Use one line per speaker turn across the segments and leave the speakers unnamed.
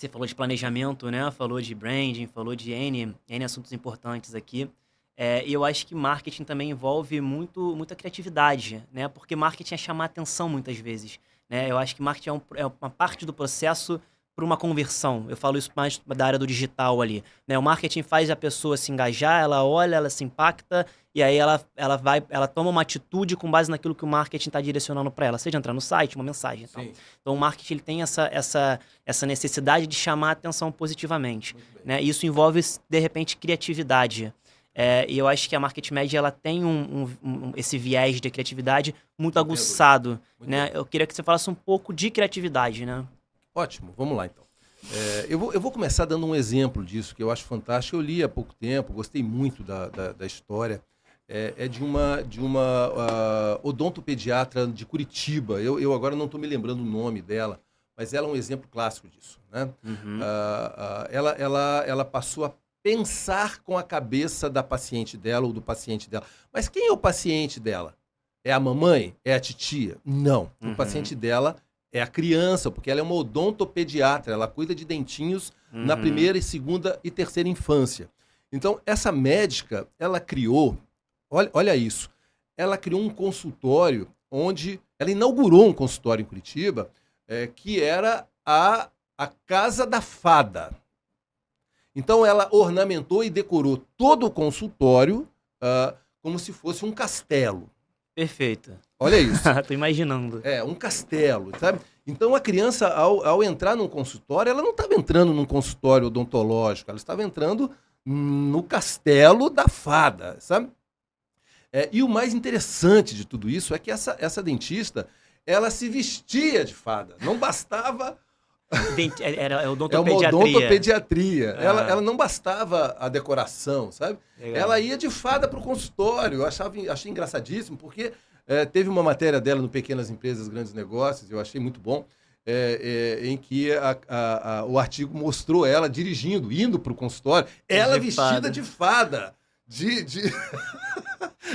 Você falou de planejamento, né? Falou de branding, falou de N assuntos importantes aqui. E eu acho que marketing também envolve muita criatividade, né? Porque marketing é chamar atenção muitas vezes, né? Eu acho que marketing é uma parte do processo para uma conversão. Eu falo isso mais da área do digital ali, né? O marketing faz a pessoa se engajar, ela olha, ela se impacta e aí ela toma uma atitude com base naquilo que o marketing está direcionando para ela, seja entrar no site, uma mensagem e tal.
Sim.
Então o marketing ele tem essa necessidade de chamar a atenção positivamente, né? E isso envolve, de repente, criatividade. E eu acho que a Marketing Media ela tem esse viés de criatividade muito
Não tenho
aguçado,
Muito
né?
bem.
Eu queria que você falasse um pouco de criatividade, né?
Ótimo, vamos lá então. Eu vou começar dando um exemplo disso, que eu acho fantástico. Eu li há pouco tempo, gostei muito da história. É de uma odontopediatra de Curitiba. Eu agora não estou me lembrando o nome dela, mas ela é um exemplo clássico disso, né?
Uhum.
Ela passou a pensar com a cabeça da paciente dela ou do paciente dela. Mas quem é o paciente dela? É a mamãe? É a titia? Não. O paciente dela é a criança, porque ela é uma odontopediatra. Ela cuida de dentinhos na primeira, e segunda e terceira infância. Então, essa médica, ela criou, olha isso, ela criou um consultório onde, ela inaugurou um consultório em Curitiba, que era a Casa da Fada. Então, ela ornamentou e decorou todo o consultório como se fosse um castelo.
Perfeito.
Olha isso.
Tô imaginando.
Um castelo, sabe? Então, a criança, ao entrar num consultório, ela não estava entrando num consultório odontológico, ela estava entrando no castelo da fada, sabe? E o mais interessante de tudo isso é que essa dentista, ela se vestia de fada. Não bastava...
Era
uma
odontopediatria.
odontopediatria. Ela não bastava a decoração, sabe?
Legal.
Ela ia de fada para o consultório. Eu achei engraçadíssimo, porque teve uma matéria dela no Pequenas Empresas, Grandes Negócios, eu achei muito bom, em que o artigo mostrou ela dirigindo, indo para o consultório, ela vestida de fada.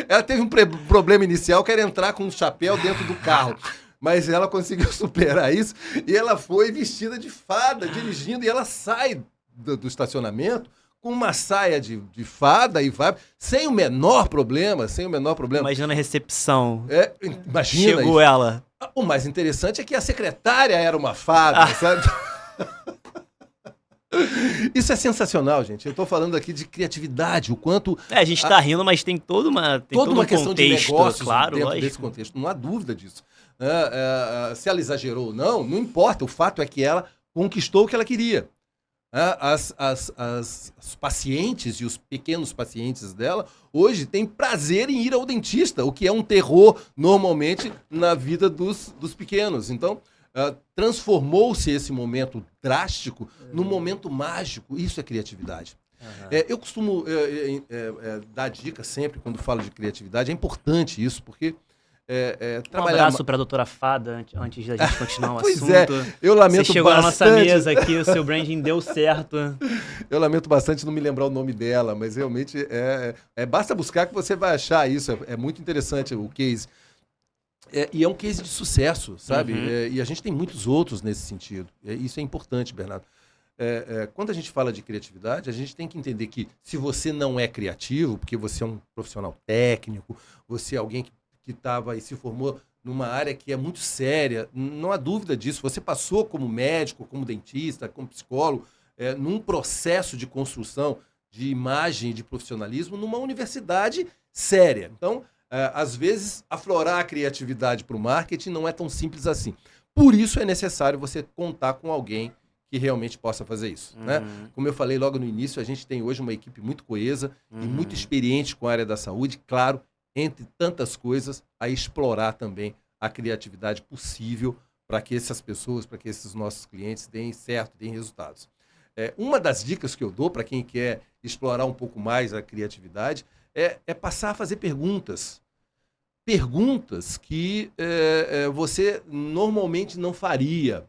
Ela teve um problema inicial, que era entrar com um chapéu dentro do carro. Mas ela conseguiu superar isso e ela foi vestida de fada, dirigindo, e ela sai do estacionamento com uma saia de fada e vai, sem o menor problema.
Imagina a recepção.
Imagina.
Chegou ela.
O mais interessante é que a secretária era uma fada, sabe? Isso é sensacional, gente. Eu estou falando aqui de criatividade, o quanto...
A gente está rindo, mas tem toda uma
questão de negócios,
claro,
dentro
lógico.
desse contexto. Não há dúvida disso. Se ela exagerou ou não importa. O fato é que ela conquistou o que ela queria. As pacientes e os pequenos pacientes dela hoje têm prazer em ir ao dentista, o que é um terror normalmente na vida dos pequenos. Então, transformou-se esse momento drástico num momento mágico. Isso é criatividade. Eu costumo dar dica sempre quando falo de criatividade. É importante isso, porque
Um abraço para a doutora Fada, antes da gente continuar o
Pois
assunto.
eu lamento
Você chegou
bastante.
na nossa mesa aqui, o seu branding deu certo.
Eu lamento bastante não me lembrar o nome dela, mas realmente basta buscar que você vai achar isso. É muito interessante o case. E é um case de sucesso, sabe? E a gente tem muitos outros nesse sentido. Isso é importante, Bernardo. Quando a gente fala de criatividade, a gente tem que entender que se você não é criativo, porque você é um profissional técnico, você é alguém que estava e se formou numa área que é muito séria, não há dúvida disso. Você passou como médico, como dentista, como psicólogo, num processo de construção de imagem, de profissionalismo, numa universidade séria. Então, às vezes, aflorar a criatividade para o marketing não é tão simples assim. Por isso é necessário você contar com alguém que realmente possa fazer isso. Né? Como eu falei logo no início, a gente tem hoje uma equipe muito coesa e muito experiente com a área da saúde, claro, entre tantas coisas, a explorar também a criatividade possível para que essas pessoas, para que esses nossos clientes deem certo, deem resultados. Uma das dicas que eu dou para quem quer explorar um pouco mais a criatividade é passar a fazer perguntas. Perguntas que você normalmente não faria.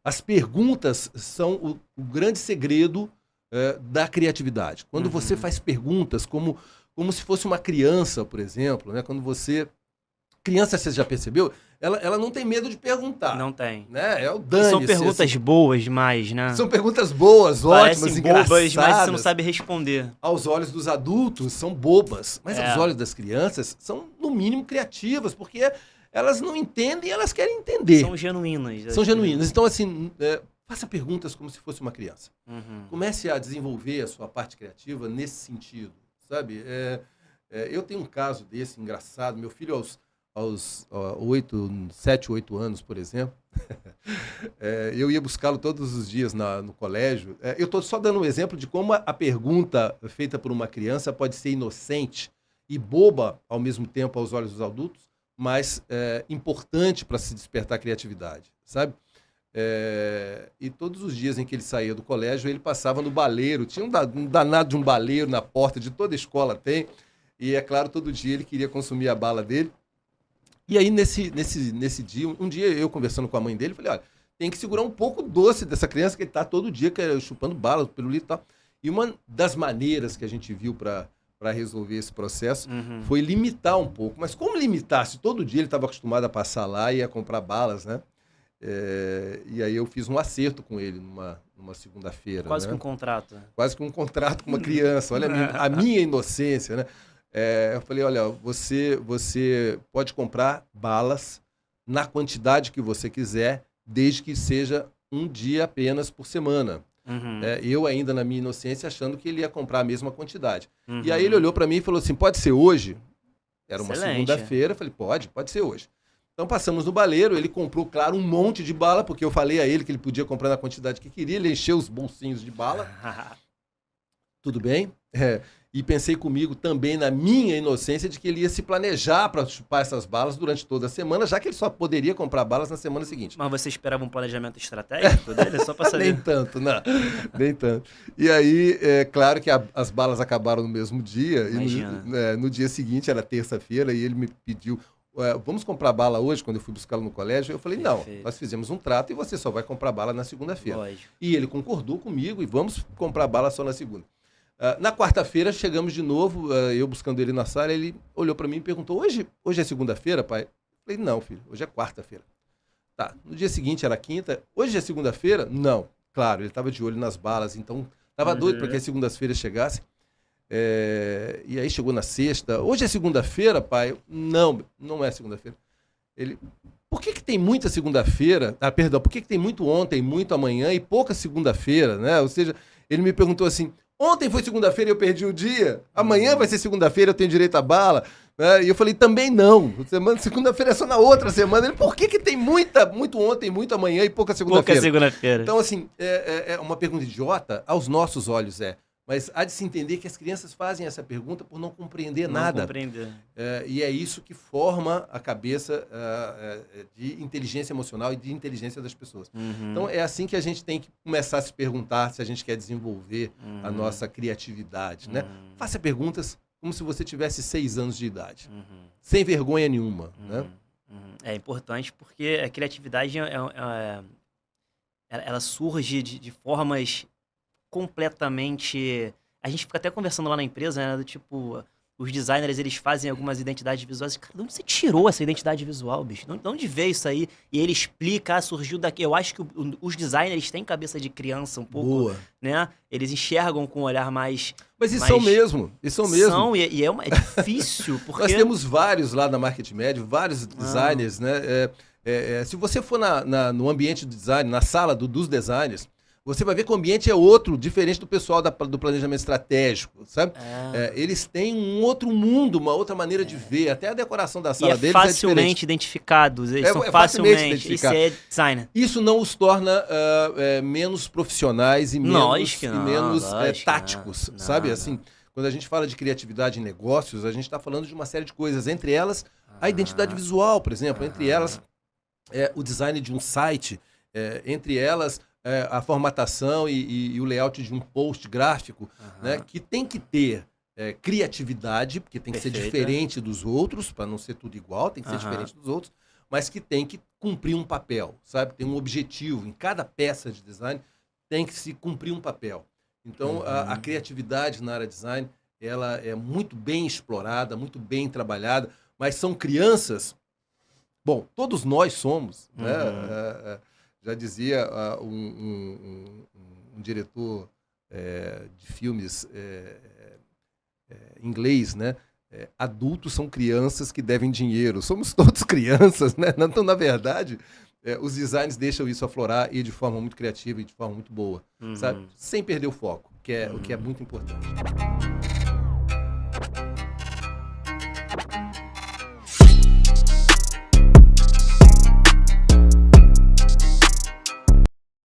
As perguntas são o grande segredo da criatividade. Quando você faz perguntas como se fosse uma criança, por exemplo, né? Quando você Criança, você já percebeu? Ela não tem medo de perguntar.
Não tem.
Né? É o
E
dane-se.
são perguntas
assim.
boas demais, né?
São perguntas boas, ótimas,
Parecem
engraçadas.
bobas, mas você não sabe responder.
Aos olhos dos adultos, são bobas. Mas
É.
aos olhos das crianças, são, no mínimo, criativas. Porque elas não entendem e elas querem entender.
São genuínas.
São genuínas. Então, assim, faça perguntas como se fosse uma criança.
Uhum.
Comece a desenvolver a sua parte criativa nesse sentido, sabe? Eu tenho um caso desse engraçado. Meu filho, aos 7, 8 anos, por exemplo, eu ia buscá-lo todos os dias no colégio. Eu estou só dando um exemplo de como a pergunta feita por uma criança pode ser inocente e boba ao mesmo tempo aos olhos dos adultos, mas importante para se despertar a criatividade, sabe? E todos os dias em que ele saía do colégio, ele passava no baleiro. Tinha um danado de um baleiro na porta, de toda escola tem. E, é claro, todo dia ele queria consumir a bala dele. E aí, nesse dia, um dia eu conversando com a mãe dele, falei, olha, tem que segurar um pouco o doce dessa criança, que ele está todo dia chupando bala, pirulito e tal. E uma das maneiras que a gente viu para resolver esse processo foi limitar um pouco. Mas como limitar? Se todo dia ele estava acostumado a passar lá e a comprar balas, né? E aí eu fiz um acerto com ele numa segunda-feira.
Quase
né?
que um contrato.
Quase que um contrato com uma criança. Olha a minha inocência, né? Eu falei, olha, você pode comprar balas na quantidade que você quiser, desde que seja um dia apenas por semana. Eu ainda, na minha inocência, achando que ele ia comprar a mesma quantidade. E aí ele olhou para mim e falou assim, pode ser hoje? Era uma segunda-feira. Eu falei, pode ser hoje. Então passamos no baleiro, ele comprou, claro, um monte de bala, porque eu falei a ele que ele podia comprar na quantidade que queria, ele encheu os bolsinhos de bala. Tudo bem? E pensei comigo também, na minha inocência, de que ele ia se planejar para chupar essas balas durante toda a semana, já que ele só poderia comprar balas na semana seguinte.
Mas você esperava um planejamento estratégico dele? Só para saber.
Nem tanto, não. Nem tanto. E aí, claro que as balas acabaram no mesmo dia.
Imagina.
E no dia seguinte, era terça-feira, e ele me pediu, vamos comprar bala hoje, quando eu fui buscá-lo no colégio? Eu falei,
Perfeito.
não, nós fizemos um trato e você só vai comprar bala na segunda-feira.
Lógico.
E ele concordou comigo e vamos comprar bala só na segunda. Na quarta-feira, chegamos de novo, eu buscando ele na sala, ele olhou para mim e perguntou, hoje é segunda-feira, pai? Eu falei, não, filho, hoje é quarta-feira. Tá, no dia seguinte era quinta, hoje é segunda-feira? Não. Claro, ele estava de olho nas balas, então estava doido para que as segundas-feiras chegassem. E aí chegou na sexta, hoje é segunda-feira, pai? Não é segunda-feira. Ele, por que tem muita segunda-feira? Perdão, por que tem muito ontem, muito amanhã e pouca segunda-feira, né? Ou seja, ele me perguntou assim, ontem foi segunda-feira e eu perdi o dia, amanhã vai ser segunda-feira, eu tenho direito à bala. E eu falei, também não. Segunda-feira é só na outra semana. Ele, por que tem muito ontem, muito amanhã e pouca segunda-feira?
Pouca segunda-feira.
Então, assim, é uma pergunta idiota, aos nossos olhos mas há de se entender que as crianças fazem essa pergunta por não compreender nada.
Não compreender.
E é isso que forma a cabeça de inteligência emocional e de inteligência das pessoas. Então, é assim que a gente tem que começar a se perguntar se a gente quer desenvolver a nossa criatividade, né? Faça perguntas como se você tivesse 6 anos de idade, sem vergonha nenhuma, né?
É importante porque a criatividade ela surge de formas completamente... A gente fica até conversando lá na empresa, né? Do tipo, os designers, eles fazem algumas identidades visuais. Cara, de onde você tirou essa identidade visual, bicho? De onde veio isso aí? E ele explica, surgiu daqui. Eu acho que os designers têm cabeça de criança um pouco.
Boa.
Né? Eles enxergam com um olhar mais...
Mas isso são mesmo.
São, e é difícil, porque...
Nós temos vários lá na Market Médio, vários designers, né? Se você for no ambiente do design, na sala dos designers, você vai ver que o ambiente é outro, diferente do pessoal do planejamento estratégico, sabe? Eles têm um outro mundo, uma outra maneira de ver. Até a decoração da sala deles é diferente.
Facilmente identificados. Eles são facilmente identificados. Isso é designer.
Isso não os torna menos profissionais e menos táticos, sabe? Assim, quando a gente fala de criatividade em negócios, a gente está falando de uma série de coisas. Entre elas, a identidade visual, por exemplo. Entre elas, o design de um site. Entre elas... a formatação e o layout de um post gráfico, né, que tem que ter criatividade, porque tem que ser diferente dos outros, para não ser tudo igual, tem que ser diferente dos outros, mas que tem que cumprir um papel, sabe? Tem um objetivo. Em cada peça de design tem que se cumprir um papel. Então, a criatividade na área de design, ela é muito bem explorada, muito bem trabalhada, mas são crianças Bom, todos nós somos, né?
Uhum.
Já dizia um diretor de filmes inglês, né? Adultos são crianças que devem dinheiro. Somos todos crianças, né? Então, na verdade, os designs deixam isso aflorar e de forma muito criativa e de forma muito boa, sabe?
Uhum.
Sem perder o foco, o que é
Uhum.
muito importante.